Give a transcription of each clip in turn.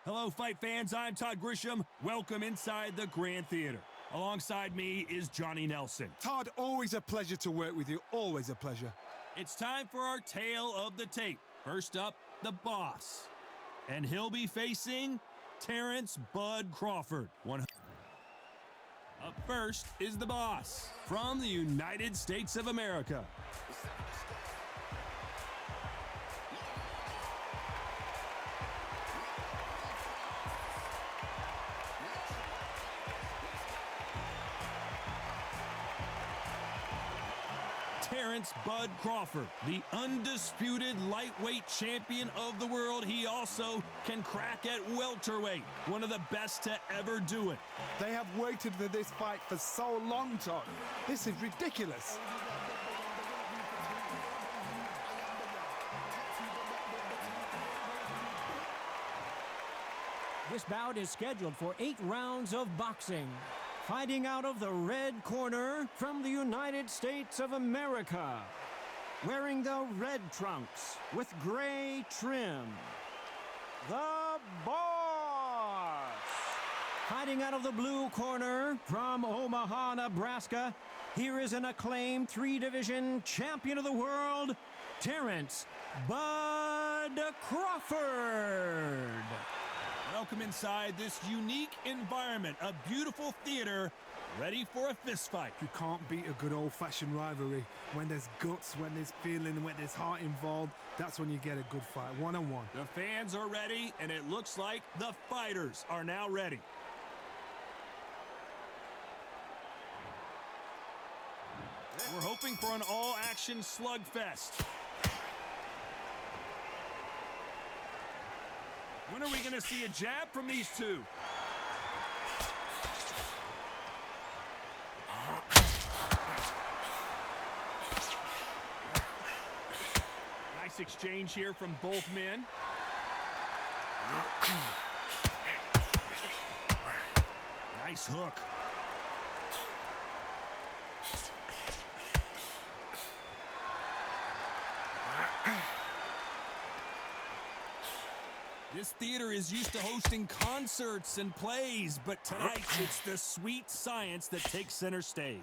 Hello, fight fans. I'm Todd Grisham. Welcome inside the Grand Theater. Alongside me is Johnny Nelson. Todd, always a pleasure to work with you. Always a pleasure. It's time for our tale of the tape. First up, the boss. And he'll be facing Terrence Bud Crawford. Up first is the boss from the United States of America. Terrence Bud Crawford, the undisputed lightweight champion of the world. He also can crack at welterweight, one of the best to ever do it. They have waited for this fight for so long, Todd. This is ridiculous. This bout is scheduled for 8 rounds of boxing. Fighting out of the red corner from the United States of America. Wearing the red trunks with gray trim. The boss. Fighting out of the blue corner from Omaha, Nebraska. Here is an acclaimed 3-division champion of the world, Terrence Bud Crawford. Welcome inside this unique environment, a beautiful theater, ready for a fist fight. You can't beat a good old-fashioned rivalry. When there's guts, when there's feeling, when there's heart involved, that's when you get a good fight, one-on-one. The fans are ready, and it looks like the fighters are now ready. We're hoping for an all-action slugfest. When are we going to see a jab from these two? Nice exchange here from both men. Nice hook. This theater is used to hosting concerts and plays, but tonight it's the sweet science that takes center stage.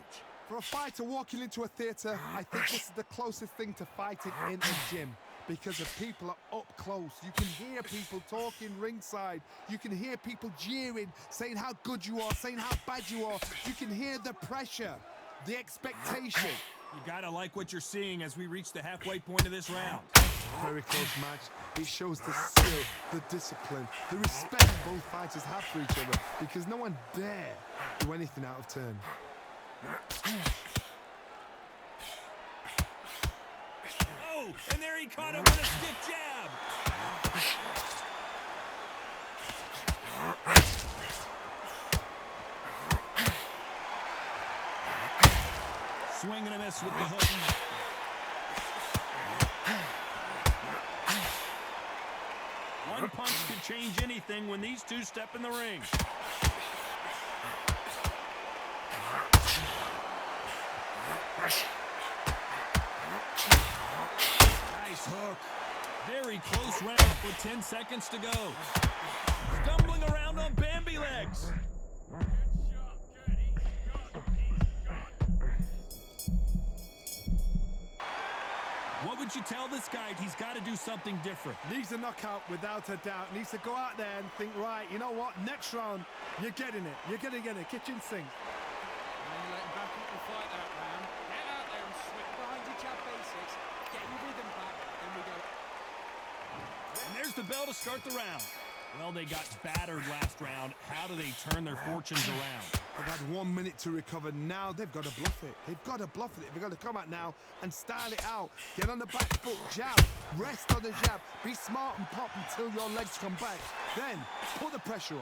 For a fighter walking into a theater, I think this is the closest thing to fighting in a gym. Because the people are up close. You can hear people talking ringside. You can hear people jeering, saying how good you are, saying how bad you are. You can hear the pressure, the expectation. You gotta like what you're seeing as we reach the halfway point of this round. Very close match. It shows the skill, the discipline, the respect both fighters have for each other, because no one dare do anything out of turn. Oh, and there he caught him with a stiff jab. Swing and a miss with the hook. One punch could change anything when these two step in the ring. Nice hook. Very close round with 10 seconds to go. Stumbling around on Bambi legs. What would you tell this guy? He's got to do something different. Needs a knockout without a doubt. Needs to go out there and think, right, you know what? Next round, you're getting it. You're going to get it. Kitchen sink. And let back people fight that round. Get out there and swing behind your jab basics. Get your rhythm back. Then we go. And there's the bell to start the round. Well, they got battered last round. How do they turn their fortunes around? They've had 1 minute to recover. Now they've got to bluff it. They've got to bluff it. They've got to come out now and style it out. Get on the back foot, jab. Rest on the jab. Be smart and pop until your legs come back. Then put the pressure on.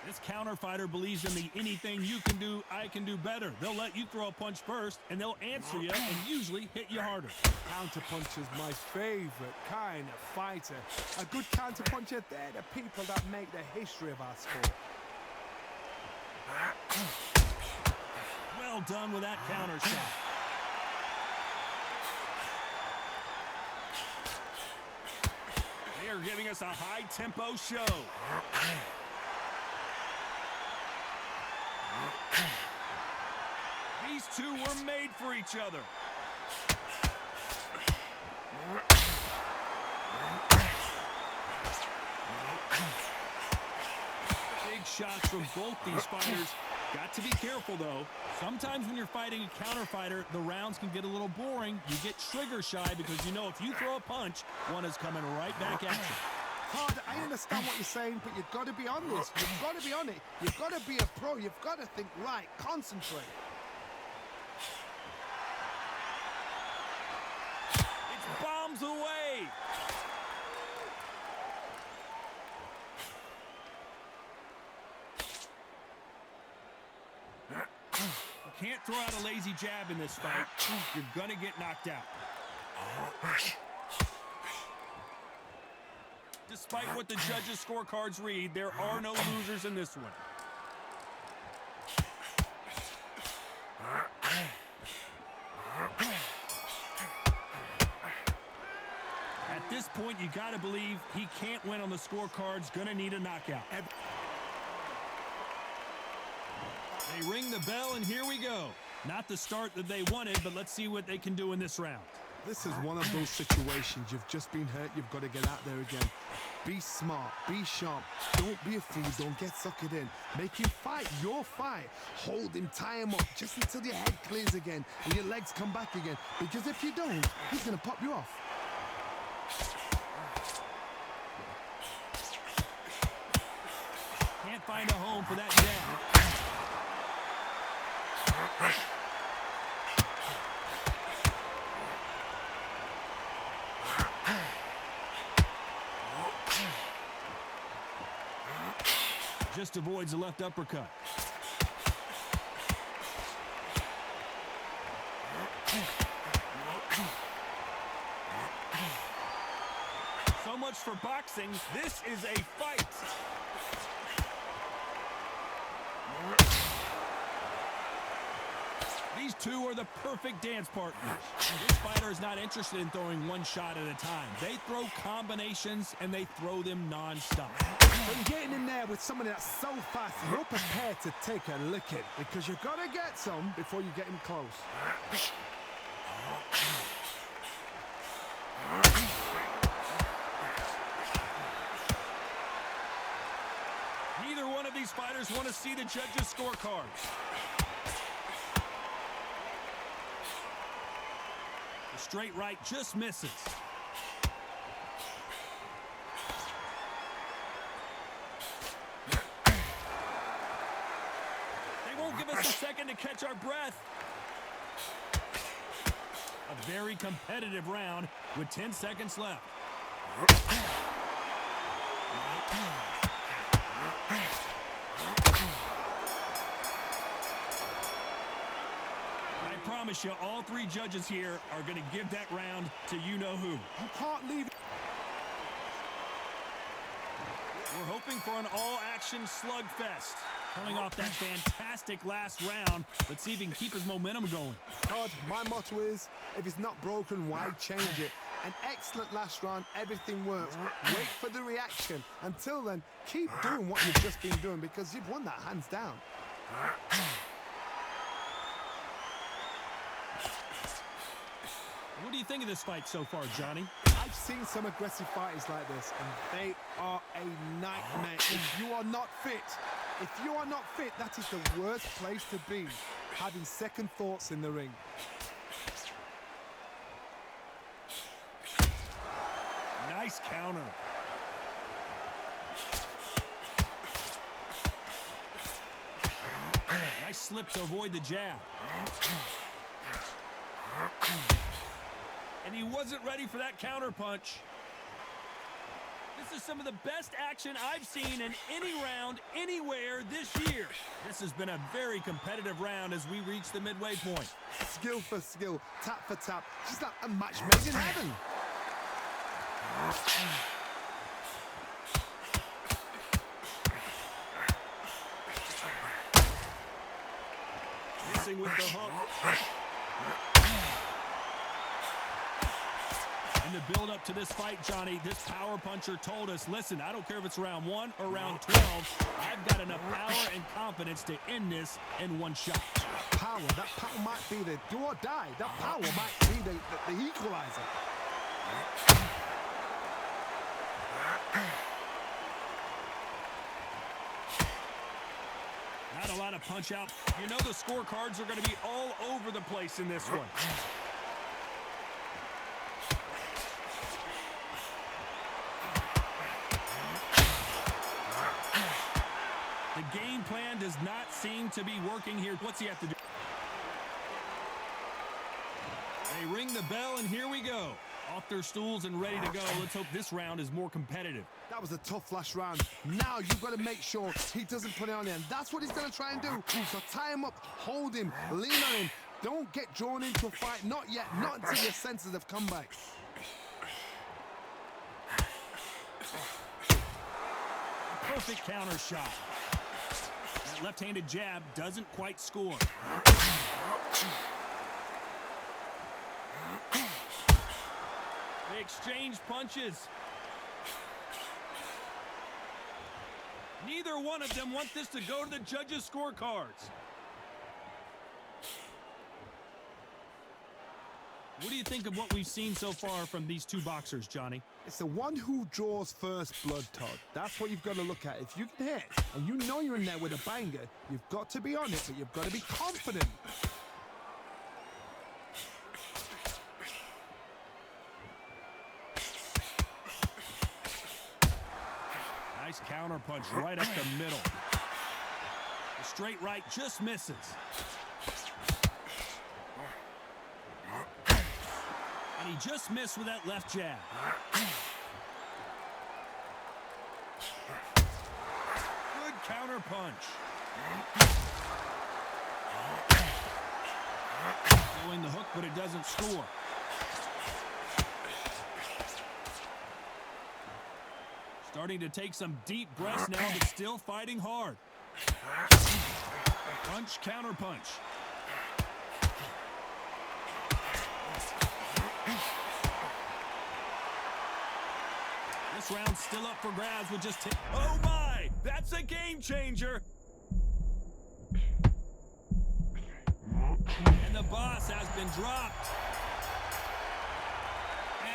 This counter fighter believes in the anything you can do, I can do better. They'll let you throw a punch first, and they'll answer you and usually hit you harder. Counter puncher's my favorite kind of fighter. A good counter puncher, they're the people that make the history of our sport. Well done with that counter shot. giving us a high-tempo show. These two were made for each other. Big shots from both these fighters. Got to be careful, though. Sometimes when you're fighting a counter fighter, the rounds can get a little boring. You get trigger shy because you know if you throw a punch, one is coming right back at you. Todd, I understand what you're saying, but you've got to be on this. You've got to be on it. You've got to be a pro. You've got to think right. Concentrate. It's bombs away. You can't throw out a lazy jab in this fight. You're gonna get knocked out. Despite what the judges' scorecards read, there are no losers in this one. At this point, you gotta believe he can't win on the scorecards, gonna need a knockout. They ring the bell, and here we go. Not the start that they wanted, but let's see what they can do in this round. This is one of those situations. You've just been hurt. You've got to get out there again. Be smart. Be sharp. Don't be a fool. Don't get suckered in. Make him fight your fight. Hold him. Tie him up just until your head clears again and your legs come back again. Because if you don't, he's going to pop you off. Can't find a home for that jab. Just avoids the left uppercut. So much for boxing. This is a fight. These two are the perfect dance partners. This fighter is not interested in throwing one shot at a time. They throw combinations, and they throw them non-stop. When getting in there with someone that's so fast, you're prepared to take a licking because you've got to get some before you get him close. Neither one of these fighters want to see the judges' scorecards. The straight right just misses. They won't give us a second to catch our breath. A very competitive round with 10 seconds left. I promise you, all three judges here are going to give that round to you-know-who. You can't leave it. We're hoping for an all-action slugfest. Coming off that fantastic last round, let's see if he can keep his momentum going. Todd, my motto is, if it's not broken, why change it? An excellent last round, everything works. Wait for the reaction. Until then, keep doing what you've just been doing because you've won that hands down. What do you think of this fight so far, Johnny? I've seen some aggressive fighters like this, and they are a nightmare. If you are not fit, that is the worst place to be, having second thoughts in the ring. Nice counter. Nice slip to avoid the jab. And he wasn't ready for that counter punch. This is some of the best action I've seen in any round, anywhere this year. This has been a very competitive round as we reach the midway point. Skill for skill, tap for tap, just like a match made in heaven. Missing with the hook. And In the build-up to this fight, Johnny, this power puncher told us, listen, I don't care if it's round 1 or round 12, I've got enough power and confidence to end this in one shot. That power might be the do or die. That power might be the equalizer. Not a lot of punch out. You know the scorecards are going to be all over the place in this one. The game plan does not seem to be working here. What's he have to do? They ring the bell, and here we go. Off their stools and ready to go. Let's hope this round is more competitive. That was a tough last round. Now you've got to make sure he doesn't put it on him. That's what he's going to try and do. So tie him up, hold him, lean on him. Don't get drawn into a fight. Not yet. Not until your senses have come back. Perfect counter shot. That left-handed jab doesn't quite score. They exchange punches. Neither one of them want this to go to the judges' scorecards. What do you think of what we've seen so far from these two boxers, Johnny? It's the one who draws first blood, Todd. That's what you've got to look at. If you can hit, and you know you're in there with a banger, you've got to be on it, but you've got to be confident. Nice counter punch right up the middle. The straight right just misses. And he just missed with that left jab. Good counter punch. Throwing the hook, but it doesn't score. Starting to take some deep breaths now, but still fighting hard. Punch, counter punch. This round's still up for grabs with just oh my! That's a game changer! And the boss has been dropped.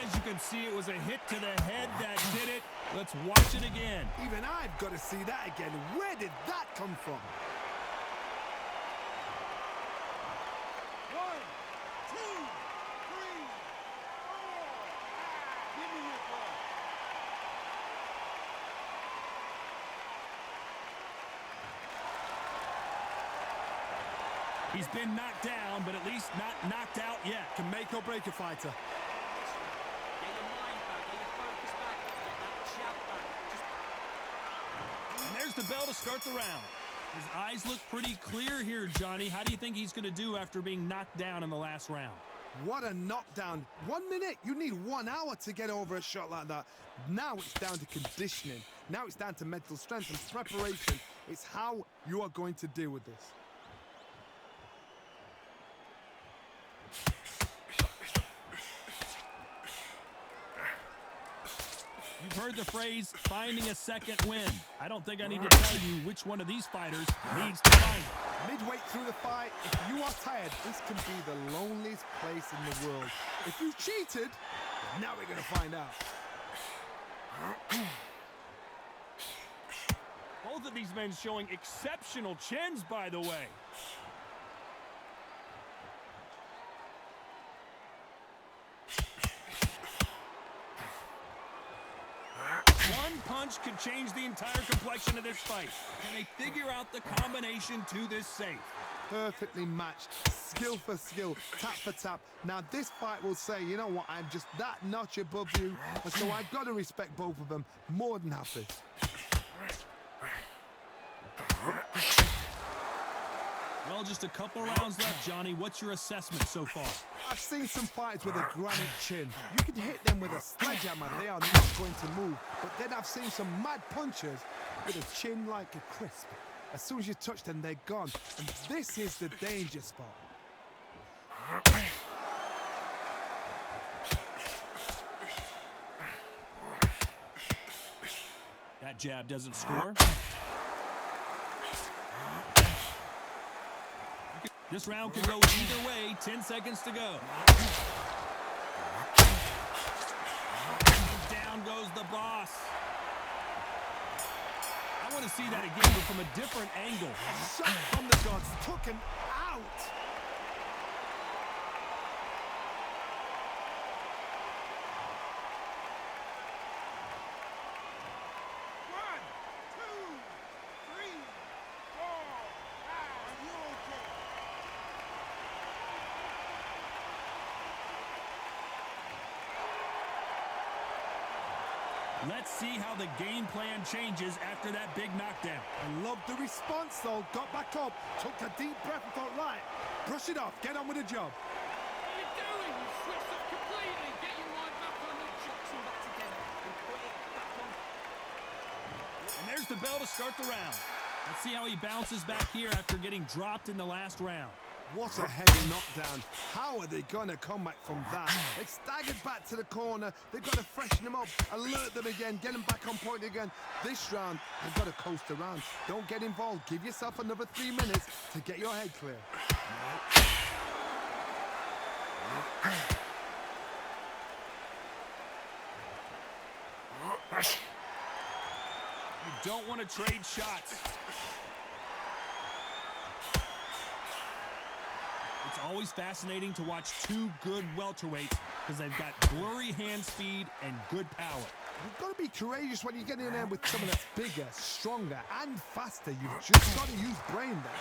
As you can see, it was a hit to the head that did it. Let's watch it again. Even I've got to see that again. Where did that come from? 1, 2, 3, 4. Give me your ball. He's been knocked down, but at least not knocked out yet. Can make or break a fighter. Get your mind back, get your focus back, get that jab back. And there's the bell to start the round. His eyes look pretty clear here, Johnny. How do you think he's going to do after being knocked down in the last round? What a knockdown. 1 minute. You need 1 hour to get over a shot like that. Now it's down to conditioning. Now it's down to mental strength and preparation. It's how you are going to deal with this. You've heard the phrase, finding a second win. I don't think I need to tell you which one of these fighters needs to find it. Midway through the fight, if you are tired, this can be the loneliest place in the world. If you cheated, now we're going to find out. Both of these men showing exceptional chins, by the way. One punch could change the entire complexion of this fight. Can they figure out the combination to this safe? Perfectly matched, skill for skill, tap for tap. Now this fight will say, you know what, I'm just that notch above you, and so I've got to respect both of them more than happy. Well, just a couple rounds left, Johnny. What's your assessment so far? I've seen some fights with a granite chin. You can hit them with a sledgehammer, they are not going to move. But then I've seen some mad punchers with a chin like a crisp. As soon as you touch them, they're gone. And this is the danger spot. that jab doesn't score. This round could go either way. 10 seconds to go. Down goes the boss. I want to see that again, but from a different angle. Shot from the gods, took him out. Let's see how the game plan changes after that big knockdown. I love the response though. Got back up, took a deep breath and thought, right, brush it off, get on with the job. What are you doing? You switched up completely. Get your mind back on the shots and back together and put it back on. And there's the bell to start the round. Let's see how he bounces back here after getting dropped in the last round. What a heavy knockdown. How are they going to come back from that? They staggered back to the corner. They've got to freshen them up, alert them again, get them back on point again. This round, they've got to coast around. Don't get involved. Give yourself another 3 minutes to get your head clear. You don't want to trade shots. It's always fascinating to watch two good welterweights because they've got blurry hand speed and good power. You've got to be courageous when you get in there with someone that's bigger, stronger, and faster. You've just got to use brain there.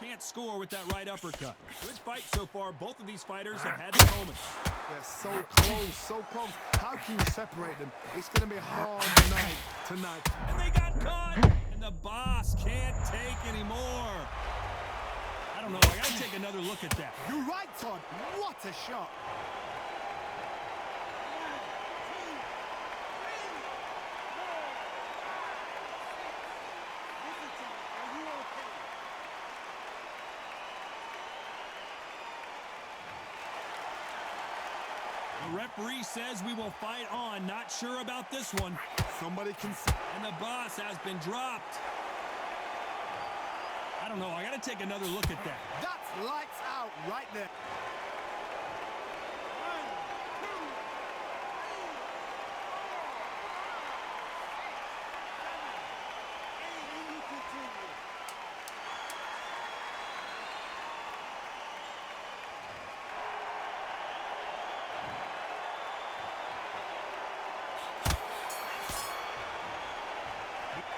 Can't score with that right uppercut. Good fight so far. Both of these fighters have had their moments. They're so close, so close. How can you separate them? It's going to be a hard night tonight. And they got caught. And the boss can't take anymore. I don't know. I got to take another look at that. You're right, Todd. What a shot. The referee says we will fight on. Not sure about this one. Somebody can... And the boss has been dropped. I don't know. I got to take another look at that. That's lights out right there.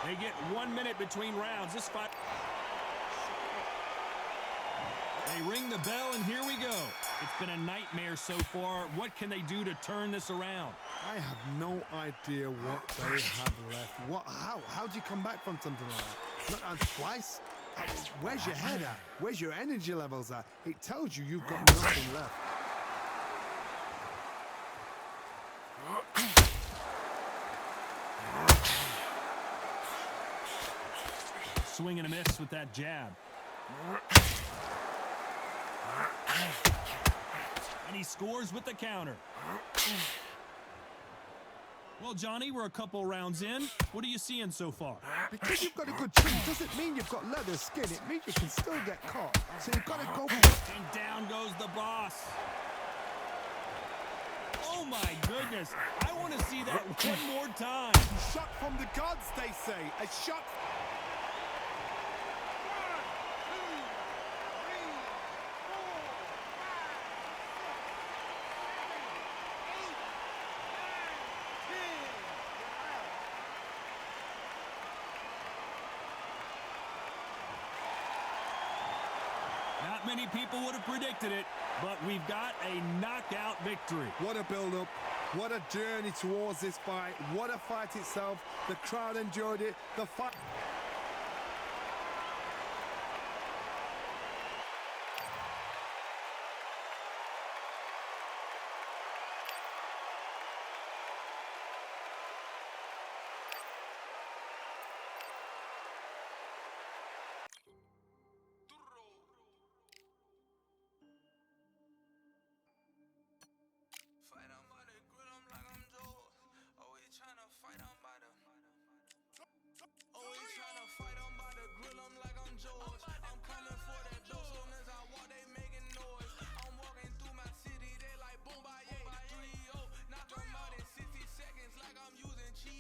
They get 1 minute between rounds. This fight. They ring the bell, and here we go. It's been a nightmare so far. What can they do to turn this around? I have no idea what they have left. How do you come back from something like that? Not on twice? Where's your head at? Where's your energy levels at? It tells you you've got nothing left. Swing and a miss with that jab. And he scores with the counter. Well, Johnny, we're a couple rounds in. What are you seeing so far? Because you've got a good chin doesn't mean you've got leather skin. It means you can still get caught. So you've got to go for it. And down goes the boss. Oh, my goodness. I want to see that one more time. Shot from the gods, they say. A shot... Not many people would have predicted it, but we've got a knockout victory. What a build-up. What a journey towards this fight. What a fight itself. The crowd enjoyed it. The fight...